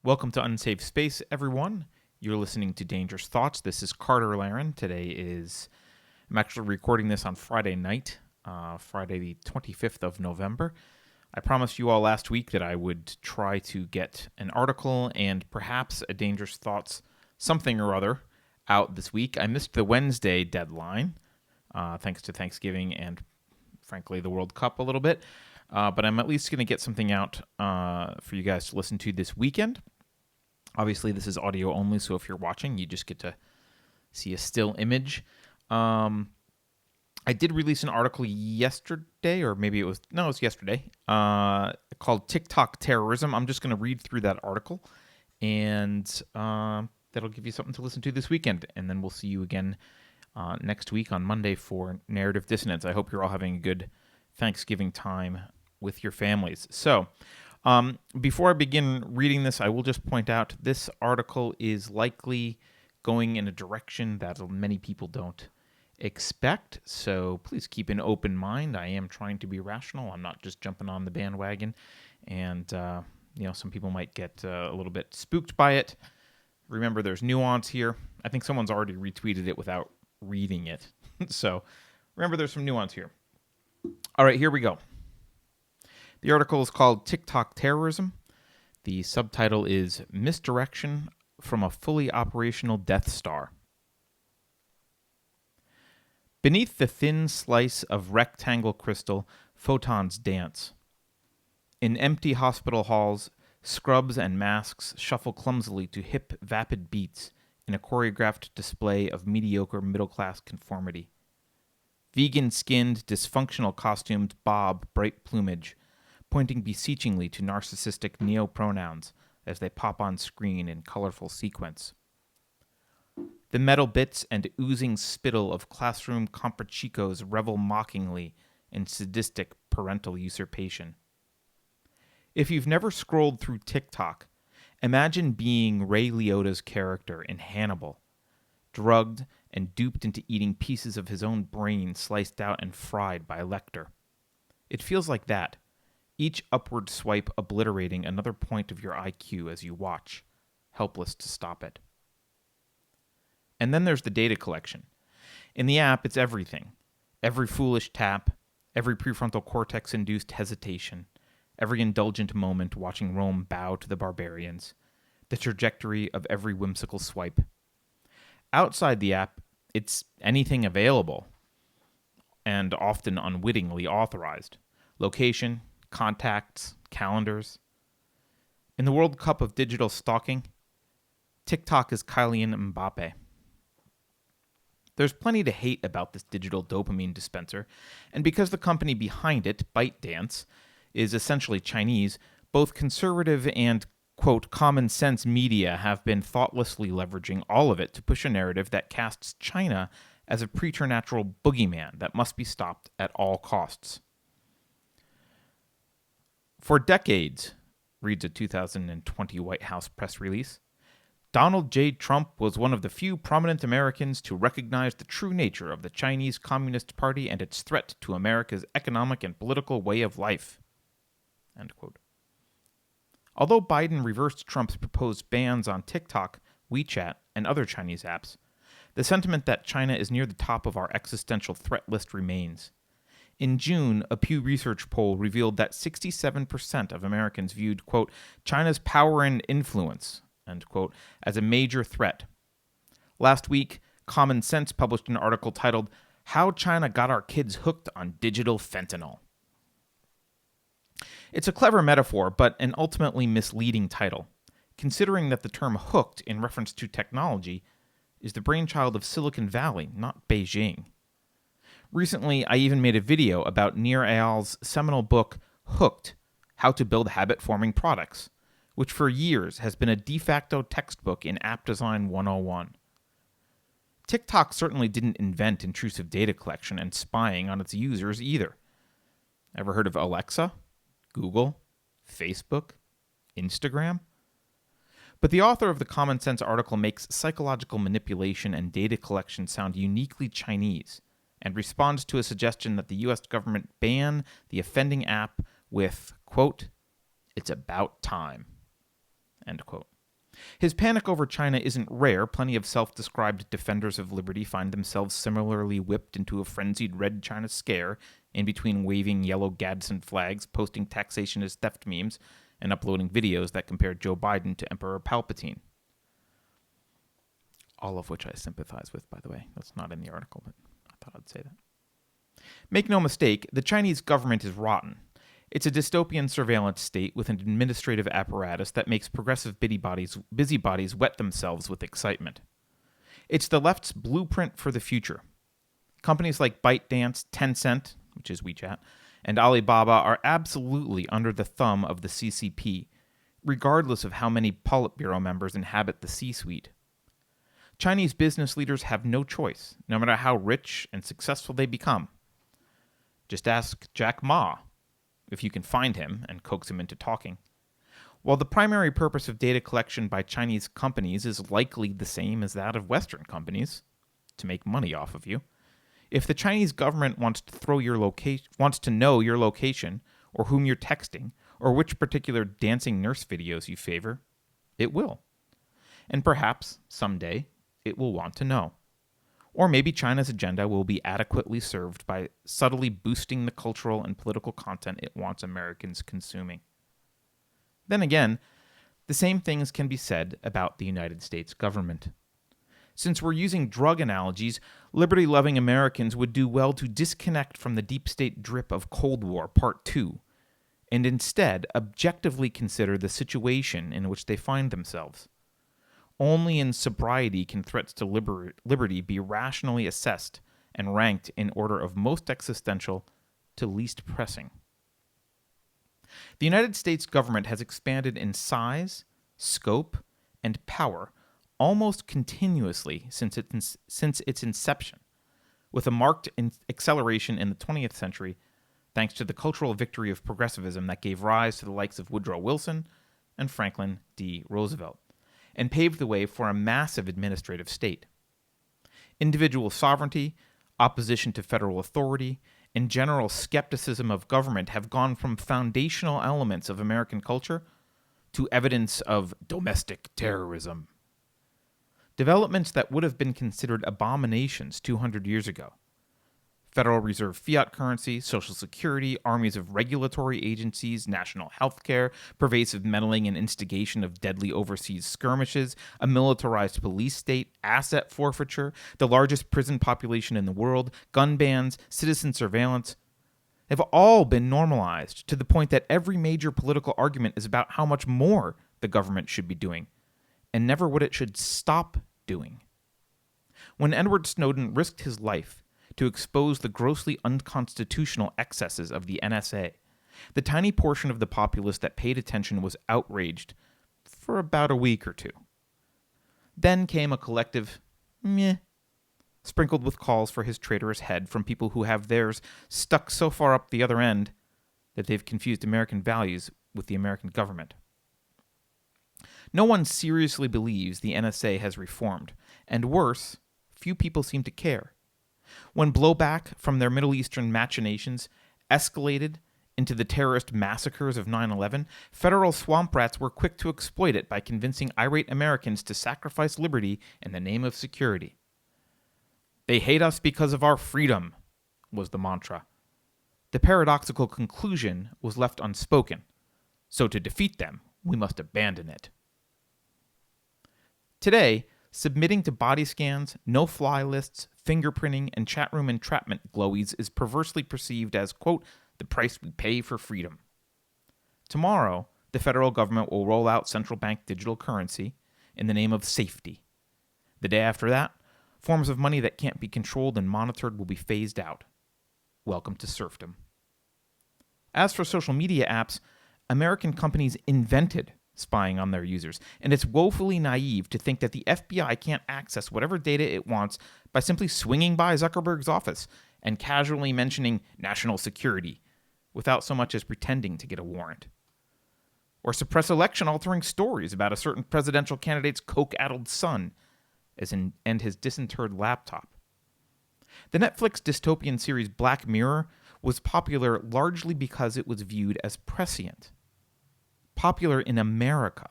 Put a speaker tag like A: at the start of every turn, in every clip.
A: Welcome to Unsafe Space, everyone. You're listening to Dangerous Thoughts. This is Carter Laren. I'm actually recording this on Friday night, Friday the 25th of November. I promised you all last week that I would try to get an article and perhaps a Dangerous Thoughts something or other out this week. I missed the Wednesday deadline, thanks to Thanksgiving and, frankly, the World Cup a little bit. But I'm at least going to get something out for you guys to listen to this weekend. Obviously, this is audio only, so if you're watching, you just get to see a still image. I did release an article yesterday, or maybe it was yesterday, called TikTok Terrorism. I'm just going to read through that article, and that'll give you something to listen to this weekend. And then we'll see you again next week on Monday for Narrative Dissonance. I hope you're all having a good Thanksgiving time with your families. So, before I begin reading this, I will just point out this article is likely going in a direction that many people don't expect. So please keep an open mind. I am trying to be rational. I'm not just jumping on the bandwagon. And, some people might get a little bit spooked by it. Remember, there's nuance here. I think someone's already retweeted it without reading it. So remember, there's some nuance here. All right, here we go. The article is called TikTok Terrorism. The subtitle is Misdirection from a Fully Operational Death Star. Beneath the thin slice of rectangle crystal, photons dance. In empty hospital halls, scrubs and masks shuffle clumsily to hip, vapid beats in a choreographed display of mediocre middle-class conformity. Vegan-skinned, dysfunctional costumed bob bright plumage, pointing beseechingly to narcissistic neo-pronouns as they pop on screen in colorful sequence. The metal bits and oozing spittle of classroom comprachicos revel mockingly in sadistic parental usurpation. If you've never scrolled through TikTok, imagine being Ray Liotta's character in Hannibal, drugged and duped into eating pieces of his own brain sliced out and fried by Lecter. It feels like that, each upward swipe obliterating another point of your IQ as you watch, helpless to stop it. And then there's the data collection. In the app, it's everything. Every foolish tap, every prefrontal cortex-induced hesitation, every indulgent moment watching Rome bow to the barbarians, the trajectory of every whimsical swipe. Outside the app, it's anything available, and often unwittingly authorized. Location, contacts, calendars. In the World Cup of digital stalking, TikTok is Kylian Mbappe. There's plenty to hate about this digital dopamine dispenser, and because the company behind it, ByteDance, is essentially Chinese, both conservative and, quote, common sense media have been thoughtlessly leveraging all of it to push a narrative that casts China as a preternatural boogeyman that must be stopped at all costs. For decades, reads a 2020 White House press release, Donald J. Trump was one of the few prominent Americans to recognize the true nature of the Chinese Communist Party and its threat to America's economic and political way of life. End quote. Although Biden reversed Trump's proposed bans on TikTok, WeChat, and other Chinese apps, the sentiment that China is near the top of our existential threat list remains. In June, a Pew Research poll revealed that 67% of Americans viewed, quote, China's power and influence, end quote, as a major threat. Last week, Common Sense published an article titled, How China Got Our Kids Hooked on Digital Fentanyl. It's a clever metaphor, but an ultimately misleading title, considering that the term hooked in reference to technology is the brainchild of Silicon Valley, not Beijing. Recently, I even made a video about Nir Eyal's seminal book, Hooked, How to Build Habit-Forming Products, which for years has been a de facto textbook in App Design 101. TikTok certainly didn't invent intrusive data collection and spying on its users either. Ever heard of Alexa, Google, Facebook, Instagram? But the author of the Common Sense article makes psychological manipulation and data collection sound uniquely Chinese, and responds to a suggestion that the U.S. government ban the offending app with, quote, it's about time, end quote. His panic over China isn't rare. Plenty of self-described defenders of liberty find themselves similarly whipped into a frenzied red China scare in between waving yellow Gadsden flags, posting taxation as theft memes, and uploading videos that compare Joe Biden to Emperor Palpatine. All of which I sympathize with, by the way. That's not in the article, but I thought I'd say that. Make no mistake, the Chinese government is rotten. It's a dystopian surveillance state with an administrative apparatus that makes progressive busybodies wet themselves with excitement. It's the left's blueprint for the future. Companies like ByteDance, Tencent, which is WeChat, and Alibaba are absolutely under the thumb of the CCP, regardless of how many Politburo members inhabit the C-suite. Chinese business leaders have no choice, no matter how rich and successful they become. Just ask Jack Ma, if you can find him and coax him into talking. While the primary purpose of data collection by Chinese companies is likely the same as that of Western companies, to make money off of you, if the Chinese government wants to know your location, or whom you're texting, or which particular dancing nurse videos you favor, it will. And perhaps, someday, it will want to know. Or maybe China's agenda will be adequately served by subtly boosting the cultural and political content it wants Americans consuming. Then again, the same things can be said about the United States government. Since we're using drug analogies, liberty-loving Americans would do well to disconnect from the deep state drip of Cold War Part 2, and instead objectively consider the situation in which they find themselves. Only in sobriety can threats to liberty be rationally assessed and ranked in order of most existential to least pressing. The United States government has expanded in size, scope, and power almost continuously since its inception, with a marked acceleration in the 20th century thanks to the cultural victory of progressivism that gave rise to the likes of Woodrow Wilson and Franklin D. Roosevelt, and paved the way for a massive administrative state. Individual sovereignty, opposition to federal authority, and general skepticism of government have gone from foundational elements of American culture to evidence of domestic terrorism. Developments that would have been considered abominations 200 years ago. Federal Reserve fiat currency, Social Security, armies of regulatory agencies, national health care, pervasive meddling and instigation of deadly overseas skirmishes, a militarized police state, asset forfeiture, the largest prison population in the world, gun bans, citizen surveillance, have all been normalized to the point that every major political argument is about how much more the government should be doing, and never what it should stop doing. When Edward Snowden risked his life to expose the grossly unconstitutional excesses of the NSA, the tiny portion of the populace that paid attention was outraged for about a week or two. Then came a collective meh, sprinkled with calls for his traitorous head from people who have theirs stuck so far up the other end that they've confused American values with the American government. No one seriously believes the NSA has reformed, and worse, few people seem to care. When blowback from their Middle Eastern machinations escalated into the terrorist massacres of 9/11, federal swamp rats were quick to exploit it by convincing irate Americans to sacrifice liberty in the name of security. They hate us because of our freedom, was the mantra. The paradoxical conclusion was left unspoken. So to defeat them, we must abandon it. Today, submitting to body scans, no-fly lists, fingerprinting, and chat room entrapment glowies is perversely perceived as, quote, the price we pay for freedom. Tomorrow, the federal government will roll out central bank digital currency in the name of safety. The day after that, forms of money that can't be controlled and monitored will be phased out. Welcome to serfdom. As for social media apps, American companies invented spying on their users, and it's woefully naive to think that the FBI can't access whatever data it wants by simply swinging by Zuckerberg's office and casually mentioning national security without so much as pretending to get a warrant. Or suppress election-altering stories about a certain presidential candidate's coke-addled son and his disinterred laptop. The Netflix dystopian series Black Mirror was popular largely because it was viewed as prescient. Popular in America.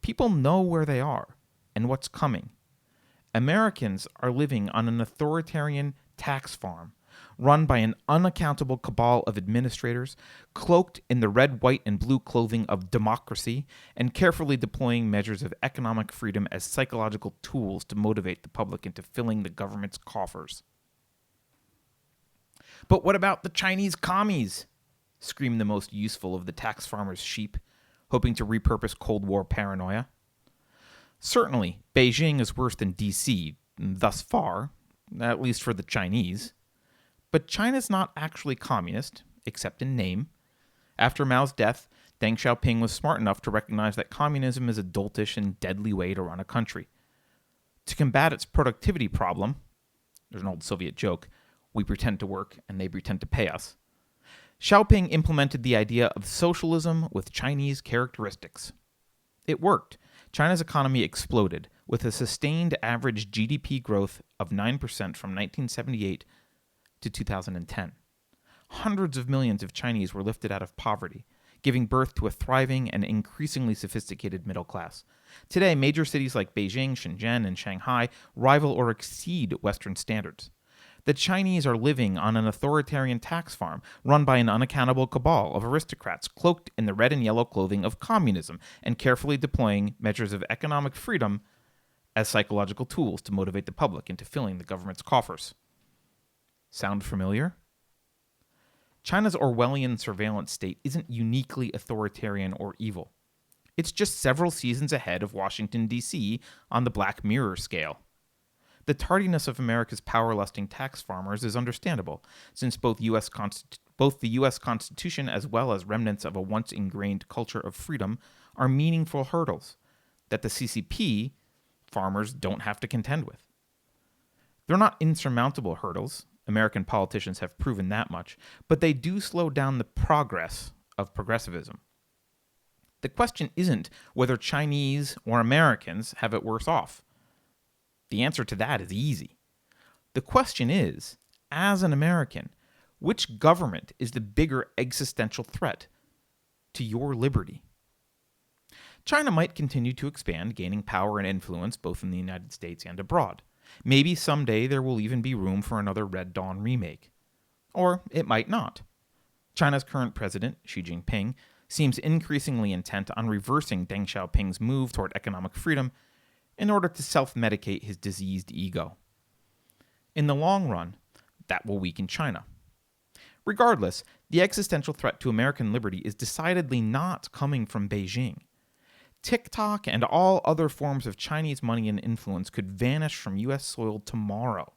A: People know where they are and what's coming. Americans are living on an authoritarian tax farm run by an unaccountable cabal of administrators, cloaked in the red, white, and blue clothing of democracy, and carefully deploying measures of economic freedom as psychological tools to motivate the public into filling the government's coffers. But what about the Chinese commies? Screamed the most useful of the tax farmers' sheep, hoping to repurpose Cold War paranoia. Certainly, Beijing is worse than DC, thus far, at least for the Chinese. But China's not actually communist, except in name. After Mao's death, Deng Xiaoping was smart enough to recognize that communism is a doltish and deadly way to run a country. To combat its productivity problem, there's an old Soviet joke, we pretend to work and they pretend to pay us, Xiaoping implemented the idea of socialism with Chinese characteristics. It worked. China's economy exploded, with a sustained average GDP growth of 9% from 1978 to 2010. Hundreds of millions of Chinese were lifted out of poverty, giving birth to a thriving and increasingly sophisticated middle class. Today, major cities like Beijing, Shenzhen, and Shanghai rival or exceed Western standards. The Chinese are living on an authoritarian tax farm run by an unaccountable cabal of aristocrats cloaked in the red and yellow clothing of communism and carefully deploying measures of economic freedom as psychological tools to motivate the public into filling the government's coffers. Sound familiar? China's Orwellian surveillance state isn't uniquely authoritarian or evil. It's just several seasons ahead of Washington, D.C. on the Black Mirror scale. The tardiness of America's power-lusting tax farmers is understandable, since both the U.S. Constitution as well as remnants of a once-ingrained culture of freedom are meaningful hurdles that the CCP farmers don't have to contend with. They're not insurmountable hurdles. American politicians have proven that much, but they do slow down the progress of progressivism. The question isn't whether Chinese or Americans have it worse off. The answer to that is easy. The question is, as an American, which government is the bigger existential threat to your liberty? China might continue to expand, gaining power and influence both in the United States and abroad. Maybe someday there will even be room for another Red Dawn remake. Or it might not. China's current president, Xi Jinping, seems increasingly intent on reversing Deng Xiaoping's move toward economic freedom in order to self-medicate his diseased ego. In the long run, that will weaken China. Regardless, the existential threat to American liberty is decidedly not coming from Beijing. TikTok and all other forms of Chinese money and influence could vanish from U.S. soil tomorrow,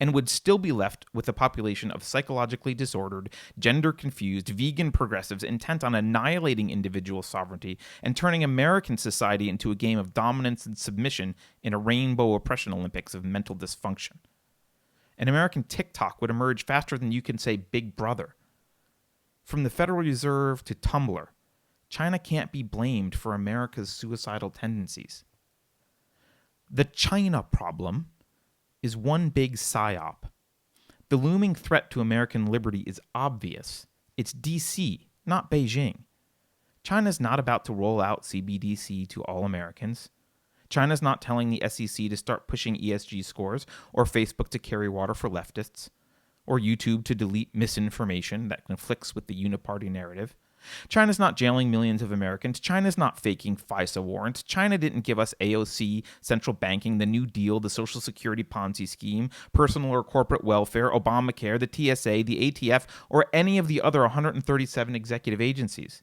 A: and would still be left with a population of psychologically disordered, gender-confused, vegan progressives intent on annihilating individual sovereignty and turning American society into a game of dominance and submission in a rainbow oppression Olympics of mental dysfunction. An American TikTok would emerge faster than you can say Big Brother. From the Federal Reserve to Tumblr, China can't be blamed for America's suicidal tendencies. The China problem is one big psyop. The looming threat to American liberty is obvious. It's DC, not Beijing. China's not about to roll out CBDC to all Americans. China's not telling the SEC to start pushing ESG scores, or Facebook to carry water for leftists, or YouTube to delete misinformation that conflicts with the uniparty narrative. China's not jailing millions of Americans. China's not faking FISA warrants. China didn't give us AOC, central banking, the New Deal, the Social Security Ponzi scheme, personal or corporate welfare, Obamacare, the TSA, the ATF, or any of the other 137 executive agencies.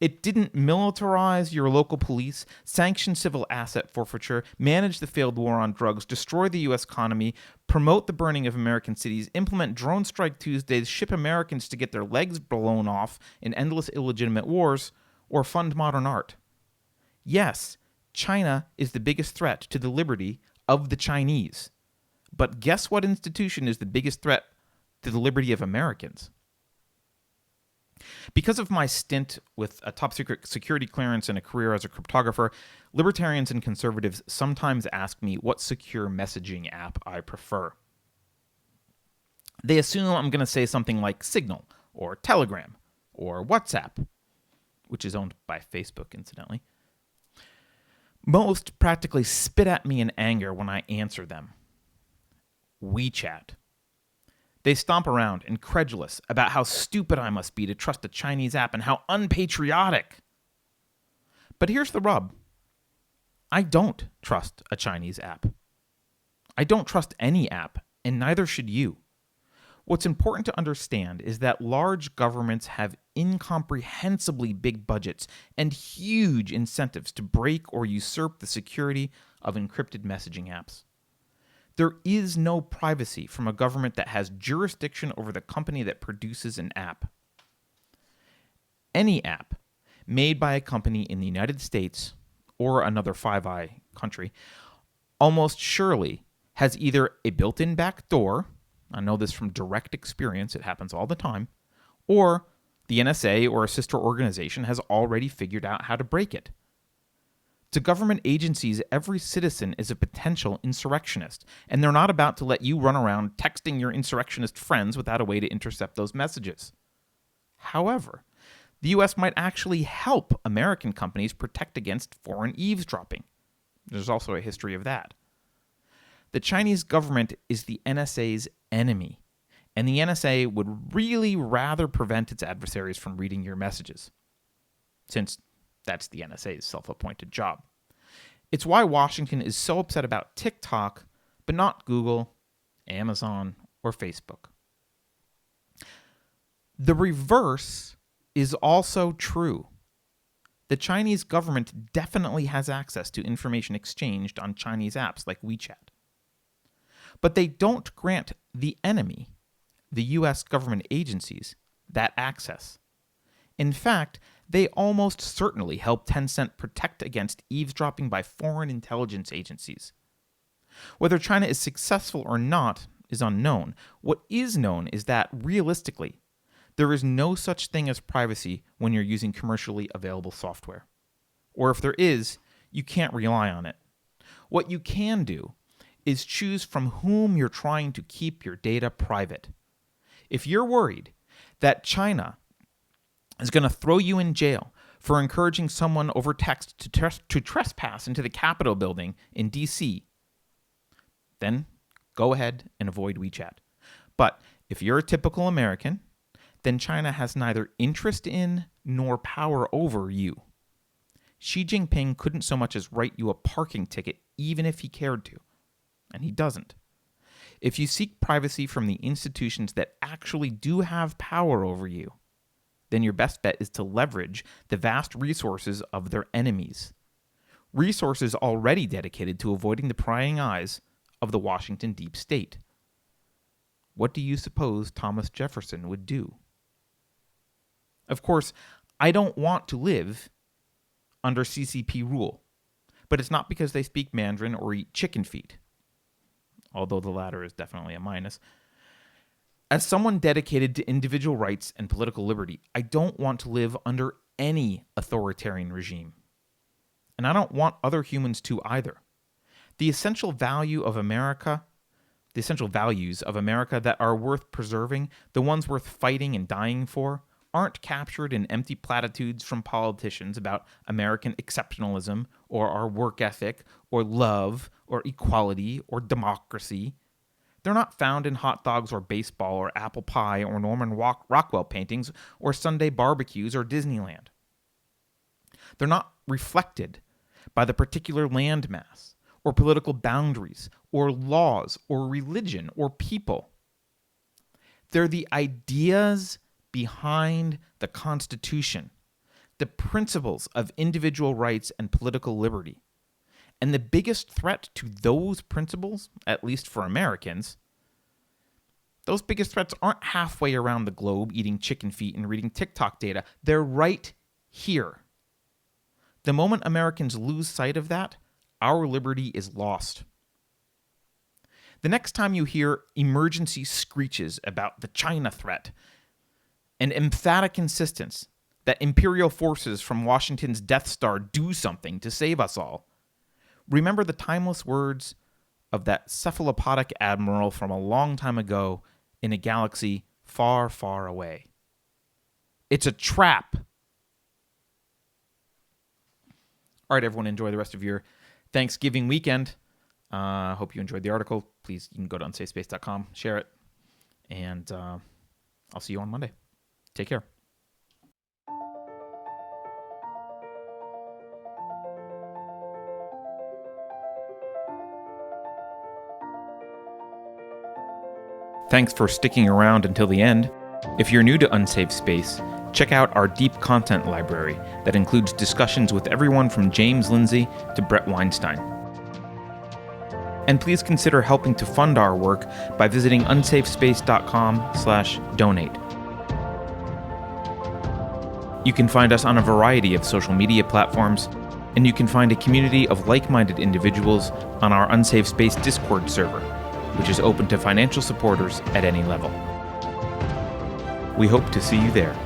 A: It didn't militarize your local police, sanction civil asset forfeiture, manage the failed war on drugs, destroy the U.S. economy, promote the burning of American cities, implement drone strike Tuesdays, ship Americans to get their legs blown off in endless illegitimate wars, or fund modern art. Yes, China is the biggest threat to the liberty of the Chinese. But guess what institution is the biggest threat to the liberty of Americans? Because of my stint with a top-secret security clearance and a career as a cryptographer, libertarians and conservatives sometimes ask me what secure messaging app I prefer. They assume I'm going to say something like Signal, or Telegram, or WhatsApp, which is owned by Facebook, incidentally. Most practically spit at me in anger when I answer them. WeChat. They stomp around, incredulous about how stupid I must be to trust a Chinese app and how unpatriotic. But here's the rub. I don't trust a Chinese app. I don't trust any app, and neither should you. What's important to understand is that large governments have incomprehensibly big budgets and huge incentives to break or usurp the security of encrypted messaging apps. There is no privacy from a government that has jurisdiction over the company that produces an app. Any app made by a company in the United States or another Five Eyes country almost surely has either a built-in back door, I know this from direct experience, it happens all the time, or the NSA or a sister organization has already figured out how to break it. To government agencies, every citizen is a potential insurrectionist, and they're not about to let you run around texting your insurrectionist friends without a way to intercept those messages. However, the US might actually help American companies protect against foreign eavesdropping. There's also a history of that. The Chinese government is the NSA's enemy, and the NSA would really rather prevent its adversaries from reading your messages, since that's the NSA's self-appointed job. It's why Washington is so upset about TikTok, but not Google, Amazon, or Facebook. The reverse is also true. The Chinese government definitely has access to information exchanged on Chinese apps like WeChat. But they don't grant the enemy, the US government agencies, that access. In fact, they almost certainly help Tencent protect against eavesdropping by foreign intelligence agencies. Whether China is successful or not is unknown. What is known is that, realistically, there is no such thing as privacy when you're using commercially available software. Or if there is, you can't rely on it. What you can do is choose from whom you're trying to keep your data private. If you're worried that China is going to throw you in jail for encouraging someone over text to trespass into the Capitol building in D.C., then go ahead and avoid WeChat. But if you're a typical American, then China has neither interest in nor power over you. Xi Jinping couldn't so much as write you a parking ticket even if he cared to, and he doesn't. If you seek privacy from the institutions that actually do have power over you, then your best bet is to leverage the vast resources of their enemies. Resources already dedicated to avoiding the prying eyes of the Washington deep state. What do you suppose Thomas Jefferson would do? Of course, I don't want to live under CCP rule, but it's not because they speak Mandarin or eat chicken feet, although the latter is definitely a minus. As someone dedicated to individual rights and political liberty, I don't want to live under any authoritarian regime. And I don't want other humans to either. The essential values of America that are worth preserving, the ones worth fighting and dying for, aren't captured in empty platitudes from politicians about American exceptionalism or our work ethic or love or equality or democracy. They're not found in hot dogs or baseball or apple pie or Norman Rockwell paintings or Sunday barbecues or Disneyland. They're not reflected by the particular landmass or political boundaries or laws or religion or people. They're the ideas behind the Constitution, the principles of individual rights and political liberty. And the biggest threat to those principles, at least for Americans, those biggest threats aren't halfway around the globe eating chicken feet and reading TikTok data. They're right here. The moment Americans lose sight of that, our liberty is lost. The next time you hear emergency screeches about the China threat, an emphatic insistence that imperial forces from Washington's Death Star do something to save us all, remember the timeless words of that cephalopodic admiral from a long time ago in a galaxy far, far away. It's a trap. All right, everyone, enjoy the rest of your Thanksgiving weekend. Hope you enjoyed the article. Please, you can go to unsafespace.com, share it, and I'll see you on Monday. Take care. Thanks for sticking around until the end. If you're new to Unsafe Space, check out our deep content library that includes discussions with everyone from James Lindsay to Brett Weinstein. And please consider helping to fund our work by visiting unsafespace.com/donate. You can find us on a variety of social media platforms, and you can find a community of like-minded individuals on our Unsafe Space Discord server, which is open to financial supporters at any level. We hope to see you there.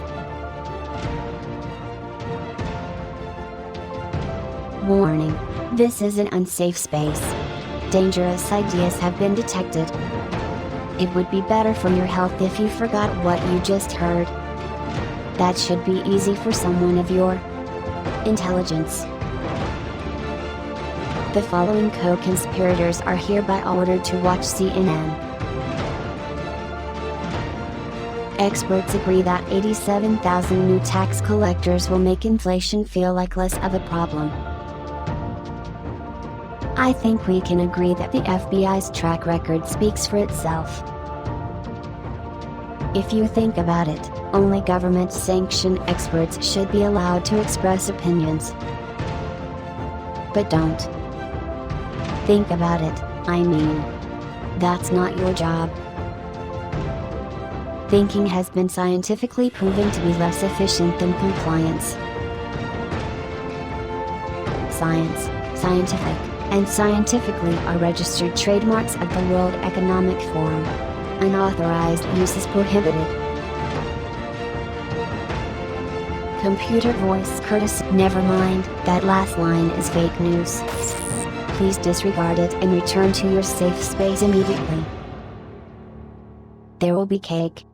B: Warning. This is an unsafe space. Dangerous ideas have been detected. It would be better for your health if you forgot what you just heard. That should be easy for someone of your intelligence. The following co-conspirators are hereby ordered to watch CNN. Experts agree that 87,000 new tax collectors will make inflation feel like less of a problem. I think we can agree that the FBI's track record speaks for itself. If you think about it, only government-sanctioned experts should be allowed to express opinions. But don't. Think about it, I mean. That's not your job. Thinking has been scientifically proven to be less efficient than compliance. Science, scientific, and scientifically are registered trademarks of the World Economic Forum. Unauthorized use is prohibited. Computer voice courtesy. Never mind, that last line is fake news. Please disregard it and return to your safe space immediately. There will be cake.